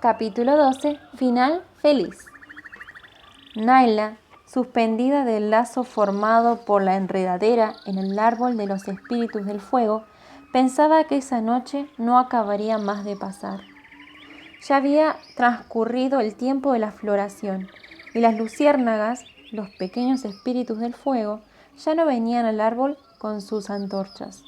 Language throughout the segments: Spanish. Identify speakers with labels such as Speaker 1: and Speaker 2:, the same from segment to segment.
Speaker 1: Capítulo 12. Final feliz. Naila, suspendida del lazo formado por la enredadera en el árbol de los espíritus del fuego, pensaba que esa noche no acabaría más de pasar. Ya había transcurrido el tiempo de la floración y las luciérnagas, los pequeños espíritus del fuego, ya no venían al árbol con sus antorchas.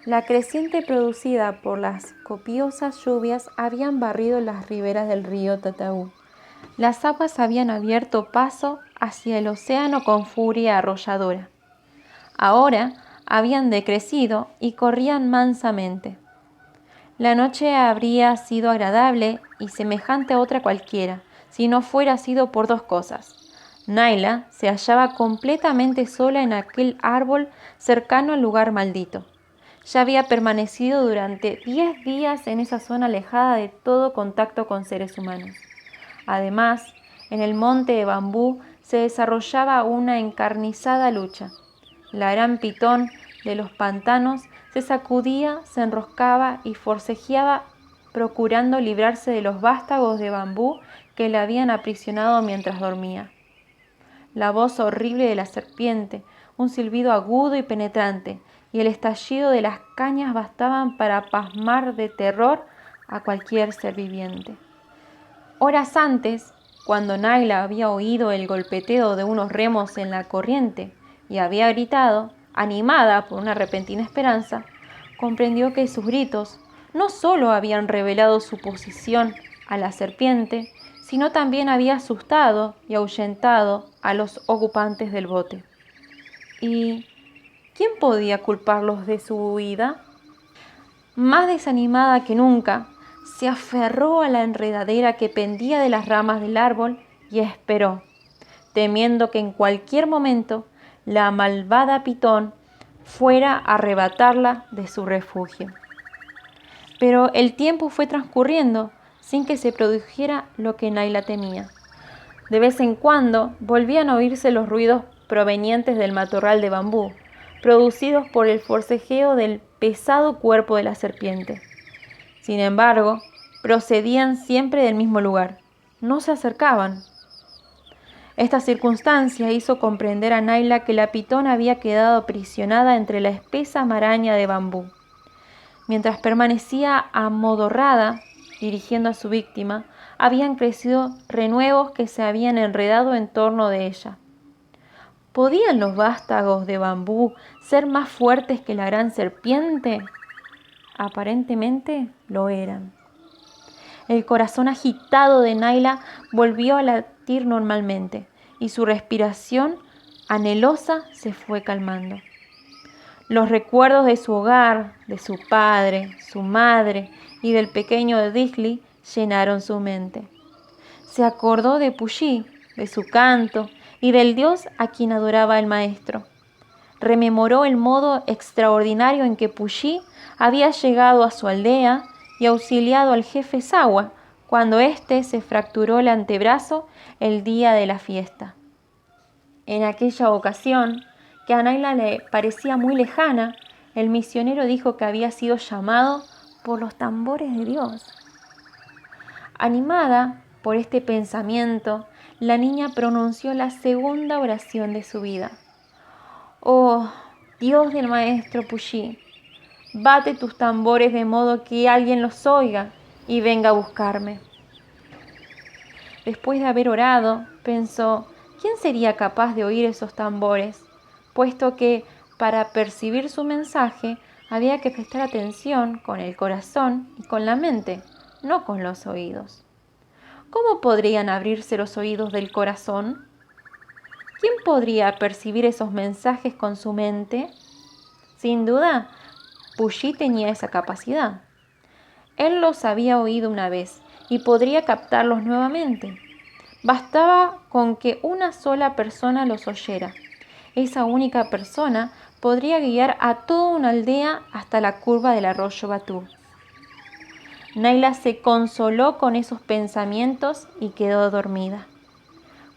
Speaker 1: La creciente producida por las copiosas lluvias habían barrido las riberas del río Tataú. Las aguas habían abierto paso hacia el océano con furia arrolladora. Ahora habían decrecido y corrían mansamente. La noche habría sido agradable y semejante a otra cualquiera, si no fuera sido por dos cosas. Naila se hallaba completamente sola en aquel árbol cercano al lugar maldito. Ya había permanecido durante 10 días en esa zona alejada de todo contacto con seres humanos. Además, en el monte de bambú se desarrollaba una encarnizada lucha. La gran pitón de los pantanos se sacudía, se enroscaba y forcejeaba procurando librarse de los vástagos de bambú que la habían aprisionado mientras dormía. La voz horrible de la serpiente, un silbido agudo y penetrante, y el estallido de las cañas bastaban para pasmar de terror a cualquier ser viviente. Horas antes, cuando Naila había oído el golpeteo de unos remos en la corriente y había gritado, animada por una repentina esperanza, comprendió que sus gritos no solo habían revelado su posición a la serpiente, sino también había asustado y ahuyentado a los ocupantes del bote. ¿Y quién podía culparlos de su huida? Más desanimada que nunca, se aferró a la enredadera que pendía de las ramas del árbol y esperó, temiendo que en cualquier momento la malvada pitón fuera a arrebatarla de su refugio. Pero el tiempo fue transcurriendo sin que se produjera lo que Naila temía. De vez en cuando volvían a oírse los ruidos provenientes del matorral de bambú, producidos por el forcejeo del pesado cuerpo de la serpiente. Sin embargo, procedían siempre del mismo lugar. No se acercaban. Esta circunstancia hizo comprender a Naila que la pitón había quedado aprisionada entre la espesa maraña de bambú. Mientras permanecía amodorrada, dirigiendo a su víctima, habían crecido renuevos que se habían enredado en torno de ella. ¿Podían los vástagos de bambú ser más fuertes que la gran serpiente? Aparentemente lo eran. El corazón agitado de Naila volvió a latir normalmente y su respiración anhelosa se fue calmando. Los recuerdos de su hogar, de su padre, su madre y del pequeño Digli llenaron su mente. Se acordó de Puyi, de su canto y del dios a quien adoraba el maestro. Rememoró el modo extraordinario en que Puyi había llegado a su aldea y auxiliado al jefe Sawa cuando éste se fracturó el antebrazo el día de la fiesta. En aquella ocasión, que a Naila le parecía muy lejana, el misionero dijo que había sido llamado por los tambores de Dios. Animada por este pensamiento, la niña pronunció la segunda oración de su vida. Oh, Dios del maestro Puyi, bate tus tambores de modo que alguien los oiga y venga a buscarme. Después de haber orado, pensó, ¿quién sería capaz de oír esos tambores? Puesto que, para percibir su mensaje, había que prestar atención con el corazón y con la mente, no con los oídos. ¿Cómo podrían abrirse los oídos del corazón? ¿Quién podría percibir esos mensajes con su mente? Sin duda, Puyi tenía esa capacidad. Él los había oído una vez y podría captarlos nuevamente. Bastaba con que una sola persona los oyera. Esa única persona podría guiar a toda una aldea hasta la curva del arroyo Batú. Naila se consoló con esos pensamientos y quedó dormida.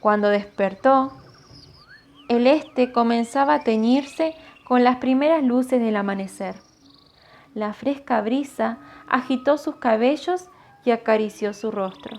Speaker 1: Cuando despertó, el este comenzaba a teñirse con las primeras luces del amanecer. La fresca brisa agitó sus cabellos y acarició su rostro.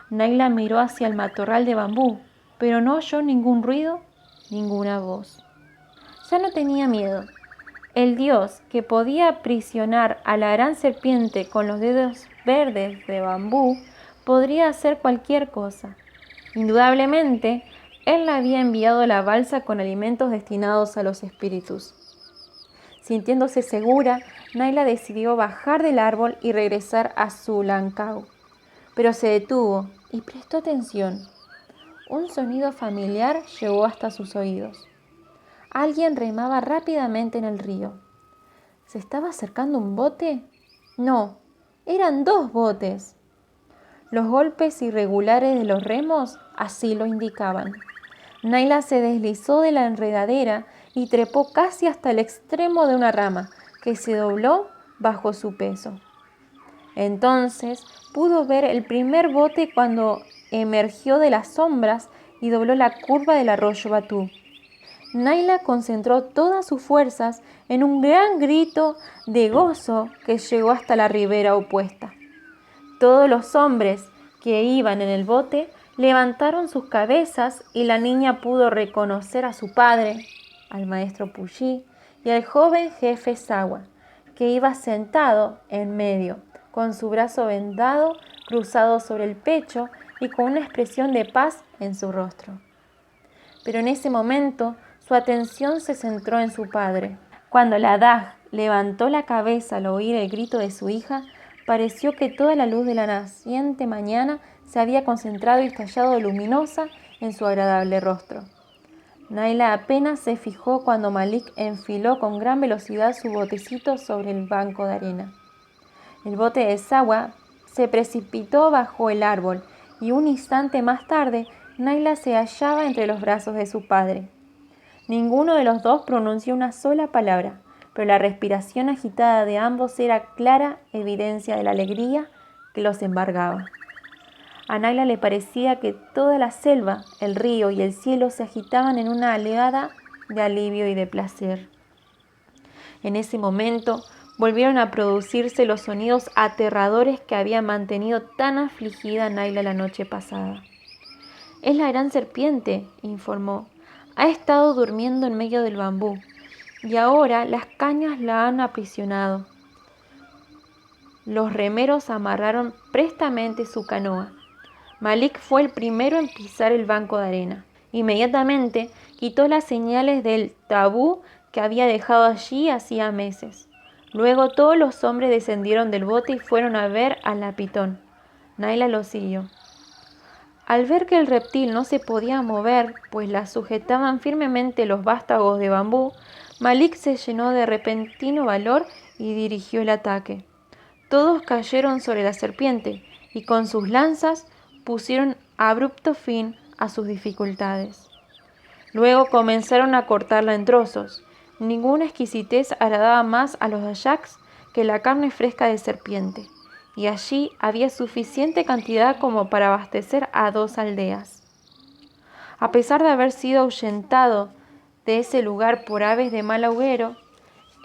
Speaker 1: Naila miró hacia el matorral de bambú, pero no oyó ningún ruido, ninguna voz. Ya no tenía miedo. El dios que podía aprisionar a la gran serpiente con los dedos verdes de bambú podría hacer cualquier cosa. Indudablemente, él le había enviado la balsa con alimentos destinados a los espíritus. Sintiéndose segura, Naila decidió bajar del árbol y regresar a su Lancau. Pero se detuvo y prestó atención. Un sonido familiar llegó hasta sus oídos. Alguien remaba rápidamente en el río. ¿Se estaba acercando un bote? No, eran 2 botes. Los golpes irregulares de los remos así lo indicaban. Naila se deslizó de la enredadera y trepó casi hasta el extremo de una rama, que se dobló bajo su peso. Entonces pudo ver el primer bote cuando emergió de las sombras y dobló la curva del arroyo Batú. Naila concentró todas sus fuerzas en un gran grito de gozo que llegó hasta la ribera opuesta. Todos los hombres que iban en el bote levantaron sus cabezas y la niña pudo reconocer a su padre, al maestro Puyi y al joven jefe Sawa, que iba sentado en medio, con su brazo vendado cruzado sobre el pecho y con una expresión de paz en su rostro. Pero en ese momento su atención se centró en su padre. Cuando la Daj levantó la cabeza al oír el grito de su hija, pareció que toda la luz de la naciente mañana se había concentrado y estallado luminosa en su agradable rostro. Naila apenas se fijó cuando Malik enfiló con gran velocidad su botecito sobre el banco de arena. El bote de Sawa se precipitó bajo el árbol y un instante más tarde Naila se hallaba entre los brazos de su padre. Ninguno de los dos pronunció una sola palabra, pero la respiración agitada de ambos era clara evidencia de la alegría que los embargaba. A Naila le parecía que toda la selva, el río y el cielo se agitaban en una oleada de alivio y de placer. En ese momento volvieron a producirse los sonidos aterradores que habían mantenido tan afligida a Naila la noche pasada. «Es la gran serpiente», informó. «Ha estado durmiendo en medio del bambú y ahora las cañas la han aprisionado». Los remeros amarraron prestamente su canoa. Malik fue el primero en pisar el banco de arena. Inmediatamente quitó las señales del tabú que había dejado allí hacía meses. Luego todos los hombres descendieron del bote y fueron a ver a la pitón. Naila lo siguió. Al ver que el reptil no se podía mover, pues la sujetaban firmemente los vástagos de bambú, Malik se llenó de repentino valor y dirigió el ataque. Todos cayeron sobre la serpiente y con sus lanzas pusieron abrupto fin a sus dificultades. Luego comenzaron a cortarla en trozos. Ninguna exquisitez agradaba más a los dayaks que la carne fresca de serpiente, y allí había suficiente cantidad como para abastecer a 2 aldeas. A pesar de haber sido ahuyentado de ese lugar por aves de mal agüero,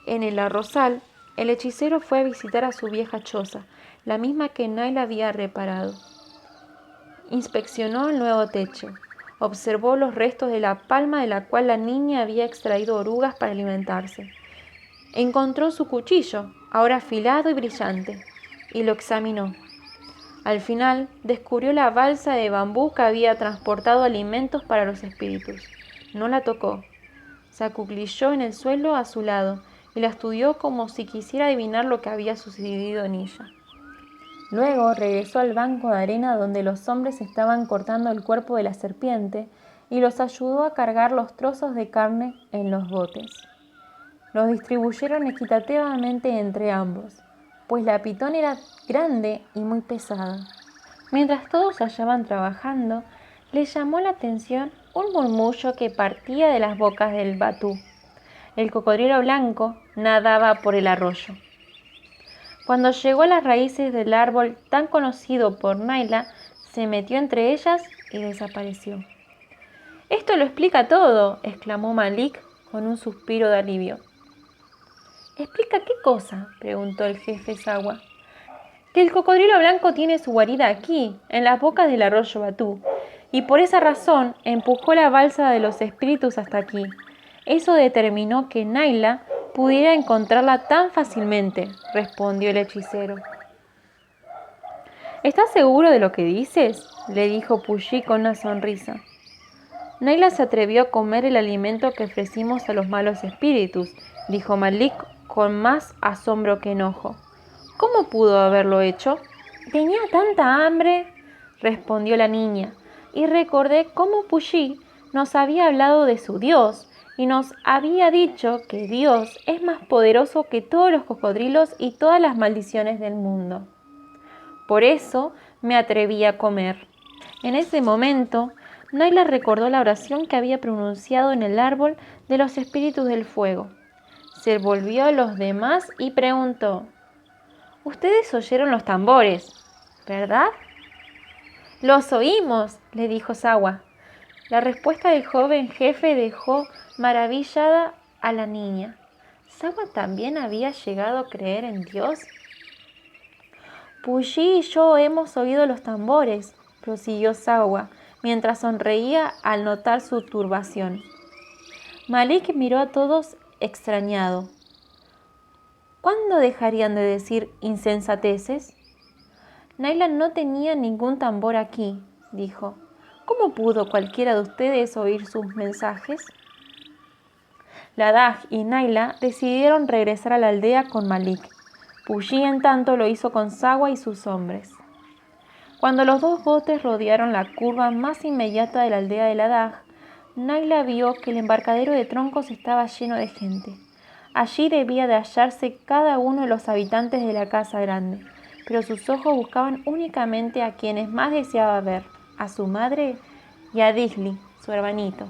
Speaker 1: en el arrozal, el hechicero fue a visitar a su vieja choza, la misma que Naila había reparado. Inspeccionó el nuevo techo. Observó los restos de la palma de la cual la niña había extraído orugas para alimentarse. Encontró su cuchillo, ahora afilado y brillante, y lo examinó. Al final, descubrió la balsa de bambú que había transportado alimentos para los espíritus. No la tocó. Se acuclilló en el suelo a su lado y la estudió como si quisiera adivinar lo que había sucedido en ella. Luego regresó al banco de arena donde los hombres estaban cortando el cuerpo de la serpiente y los ayudó a cargar los trozos de carne en los botes. Los distribuyeron equitativamente entre ambos, pues la pitón era grande y muy pesada. Mientras todos se hallaban trabajando, les llamó la atención un murmullo que partía de las bocas del Batú. El cocodrilo blanco nadaba por el arroyo. Cuando llegó a las raíces del árbol tan conocido por Naila, se metió entre ellas y desapareció. «Esto lo explica todo», exclamó Malik con un suspiro de alivio. «¿Explica qué cosa?», preguntó el jefe Sawa. que el cocodrilo blanco tiene su guarida aquí, en las bocas del arroyo Batú, y por esa razón empujó la balsa de los espíritus hasta aquí. Eso determinó que Naila pudiera encontrarla tan fácilmente, respondió el hechicero. ¿Estás seguro de lo que dices?, le dijo Puyi con una sonrisa. Naila se atrevió a comer el alimento que ofrecimos a los malos espíritus, dijo Malik con más asombro que enojo. ¿Cómo pudo haberlo hecho? Tenía tanta hambre, respondió la niña, y recordé cómo Puyi nos había hablado de su Dios y nos había dicho que Dios es más poderoso que todos los cocodrilos y todas las maldiciones del mundo. Por eso me atreví a comer. En ese momento, Naila recordó la oración que había pronunciado en el árbol de los espíritus del fuego. Se volvió a los demás y preguntó: «Ustedes oyeron los tambores, ¿verdad?». «Los oímos», le dijo Sawa. La respuesta del joven jefe dejó maravillada a la niña. ¿Sawa también había llegado a creer en Dios? «Puyi y yo hemos oído los tambores», prosiguió Sawa, mientras sonreía al notar su turbación. Malik miró a todos extrañado. ¿Cuándo dejarían de decir insensateces? Naila no tenía ningún tambor aquí, dijo. ¿Cómo pudo cualquiera de ustedes oír sus mensajes? Ladaj y Naila decidieron regresar a la aldea con Malik. Puyi, en tanto, lo hizo con Sawa y sus hombres. Cuando los dos botes rodearon la curva más inmediata de la aldea de Ladaj, Naila vio que el embarcadero de troncos estaba lleno de gente. Allí debía de hallarse cada uno de los habitantes de la casa grande, pero sus ojos buscaban únicamente a quienes más deseaba ver, a su madre y a Disli, su hermanito.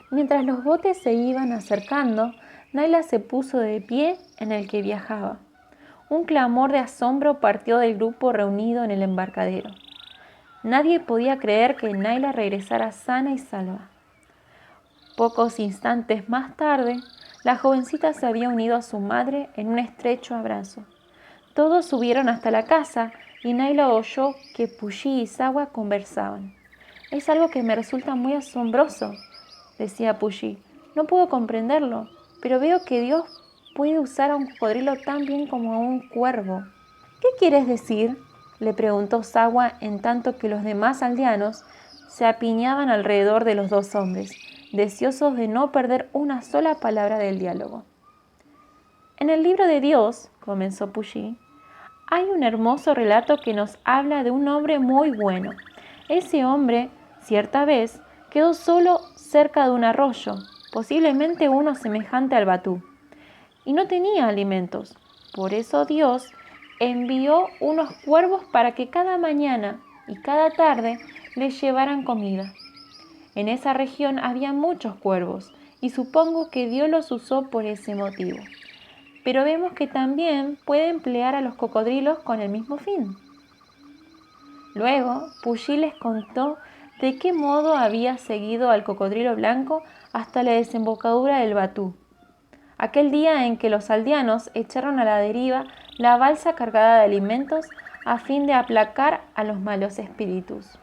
Speaker 1: Mientras los botes se iban acercando, Naila se puso de pie en el que viajaba. Un clamor de asombro partió del grupo reunido en el embarcadero. Nadie podía creer que Naila regresara sana y salva. Pocos instantes más tarde, la jovencita se había unido a su madre en un estrecho abrazo. Todos subieron hasta la casa y Naila oyó que Puyi y Sawa conversaban. «Es algo que me resulta muy asombroso», decía Puyi. «No puedo comprenderlo, pero veo que Dios puede usar a un cocodrilo tan bien como a un cuervo». «¿Qué quieres decir?», le preguntó Sawa, en tanto que los demás aldeanos se apiñaban alrededor de los dos hombres, deseosos de no perder una sola palabra del diálogo. «En el libro de Dios», comenzó Puyi, «hay un hermoso relato que nos habla de un hombre muy bueno. Ese hombre, cierta vez, quedó solo cerca de un arroyo, posiblemente uno semejante al Batú, y no tenía alimentos. Por eso Dios envió unos cuervos para que cada mañana y cada tarde le llevaran comida. En esa región había muchos cuervos, y supongo que Dios los usó por ese motivo. Pero vemos que también puede emplear a los cocodrilos con el mismo fin». Luego, Puyi les contó de qué modo había seguido al cocodrilo blanco hasta la desembocadura del Batú, aquel día en que los aldeanos echaron a la deriva la balsa cargada de alimentos a fin de aplacar a los malos espíritus.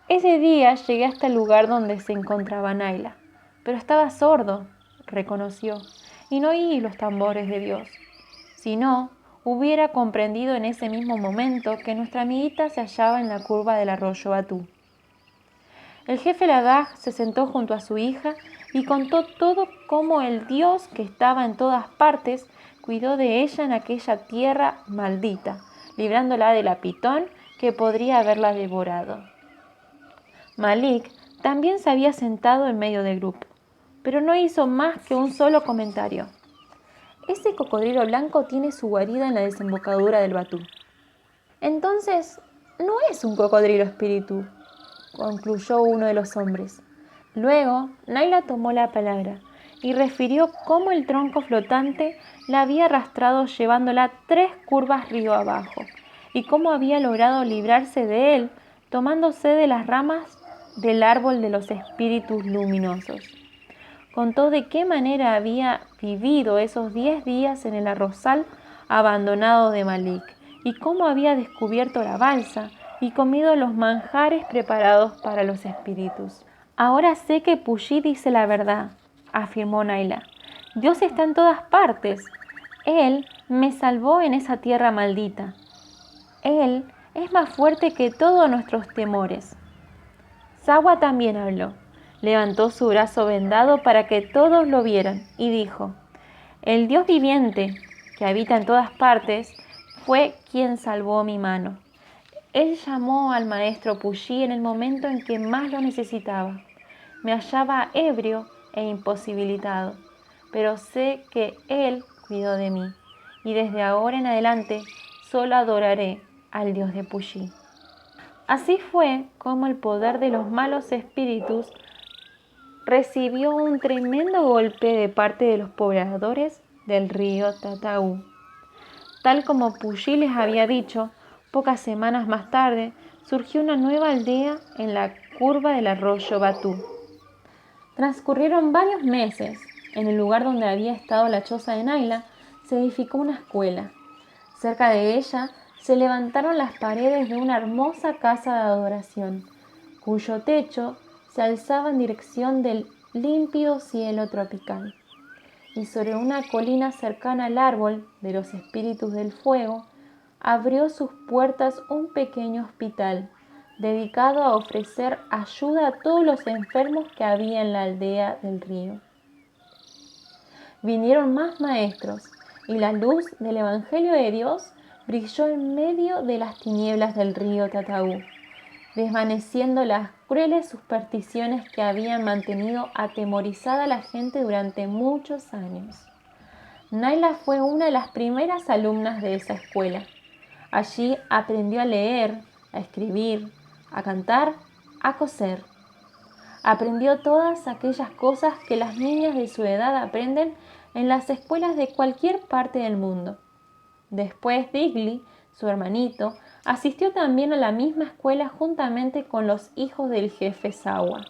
Speaker 1: «Ese día llegué hasta el lugar donde se encontraba Naila, pero estaba sordo», reconoció, «y no oí los tambores de Dios. Si no, hubiera comprendido en ese mismo momento que nuestra amiguita se hallaba en la curva del arroyo Batú». El jefe Ladaj se sentó junto a su hija y contó todo cómo el Dios que estaba en todas partes cuidó de ella en aquella tierra maldita, librándola de la pitón que podría haberla devorado. Malik también se había sentado en medio del grupo, pero no hizo más que un solo comentario. «Ese cocodrilo blanco tiene su guarida en la desembocadura del Batú». «Entonces, no es un cocodrilo espíritu», concluyó uno de los hombres. Luego, Naila tomó la palabra y refirió cómo el tronco flotante la había arrastrado llevándola 3 curvas río abajo, y cómo había logrado librarse de él tomándose de las ramas del árbol de los espíritus luminosos. Contó de qué manera había vivido esos 10 días en el arrozal abandonado de Malik, y cómo había descubierto la balsa y comido los manjares preparados para los espíritus. Ahora sé que Puyi dice la verdad, afirmó Naila. Dios está en todas partes. Él me salvó en esa tierra maldita. Él es más fuerte que todos nuestros temores. Sawa también habló. Levantó su brazo vendado para que todos lo vieran y dijo: el Dios viviente, que habita en todas partes, fue quien salvó mi mano. Él llamó al maestro Puyi en el momento en que más lo necesitaba. Me hallaba ebrio e imposibilitado, pero sé que Él cuidó de mí, y desde ahora en adelante solo adoraré al Dios de Puyi. Así fue como el poder de los malos espíritus recibió un tremendo golpe de parte de los pobladores del río Tataú. Tal como Puyi les había dicho, pocas semanas más tarde surgió una nueva aldea en la curva del arroyo Batú. Transcurrieron varios meses. En el lugar donde había estado la choza de Naila se edificó una escuela. Cerca de ella se levantaron las paredes de una hermosa casa de adoración, cuyo techo se alzaba en dirección del límpido cielo tropical. Y sobre una colina cercana al árbol de los espíritus del fuego, abrió sus puertas un pequeño hospital, dedicado a ofrecer ayuda a todos los enfermos que había en la aldea del río. Vinieron más maestros, y la luz del Evangelio de Dios brilló en medio de las tinieblas del río Tataú, desvaneciendo las crueles supersticiones que habían mantenido atemorizada a la gente durante muchos años. Naila fue una de las primeras alumnas de esa escuela. Allí aprendió a leer, a escribir, a cantar, a coser. Aprendió todas aquellas cosas que las niñas de su edad aprenden en las escuelas de cualquier parte del mundo. Después Digli, su hermanito, asistió también a la misma escuela juntamente con los hijos del jefe Sawa.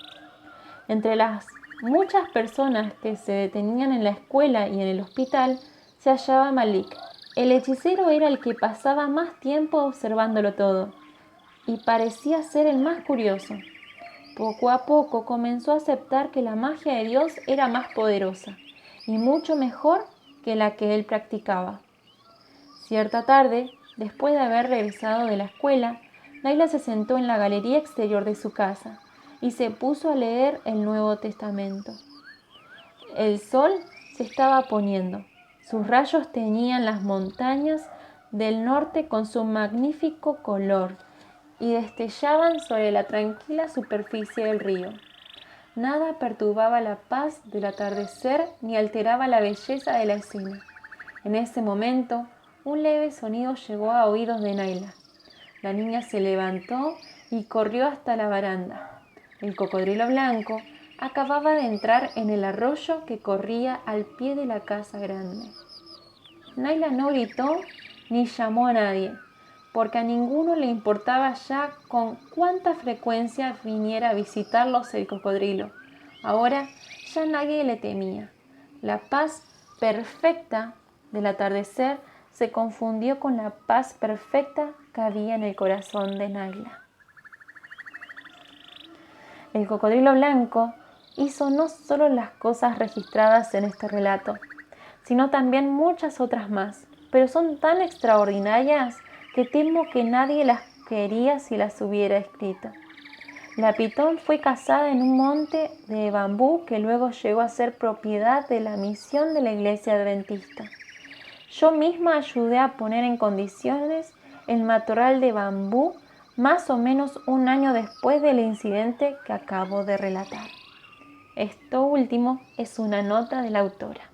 Speaker 1: Entre las muchas personas que se detenían en la escuela y en el hospital se hallaba Malik. El hechicero era el que pasaba más tiempo observándolo todo y parecía ser el más curioso. Poco a poco comenzó a aceptar que la magia de Dios era más poderosa y mucho mejor que la que él practicaba. Cierta tarde, después de haber regresado de la escuela, Naila se sentó en la galería exterior de su casa y se puso a leer el Nuevo Testamento. El sol se estaba poniendo. Sus rayos teñían las montañas del norte con su magnífico color y destellaban sobre la tranquila superficie del río. Nada perturbaba la paz del atardecer ni alteraba la belleza de la escena. En ese momento, un leve sonido llegó a oídos de Naila. La niña se levantó y corrió hasta la baranda. El cocodrilo blanco acababa de entrar en el arroyo que corría al pie de la casa grande. Naila no gritó ni llamó a nadie, porque a ninguno le importaba ya con cuánta frecuencia viniera a visitarlos el cocodrilo. Ahora ya nadie le temía. La paz perfecta del atardecer se confundió con la paz perfecta que había en el corazón de Naila. El cocodrilo blanco hizo no solo las cosas registradas en este relato, sino también muchas otras más, pero son tan extraordinarias que temo que nadie las quería si las hubiera escrito. La pitón fue cazada en un monte de bambú que luego llegó a ser propiedad de la misión de la Iglesia Adventista. Yo misma ayudé a poner en condiciones el matorral de bambú más o menos un año después del incidente que acabo de relatar. Esto último es una nota de la autora.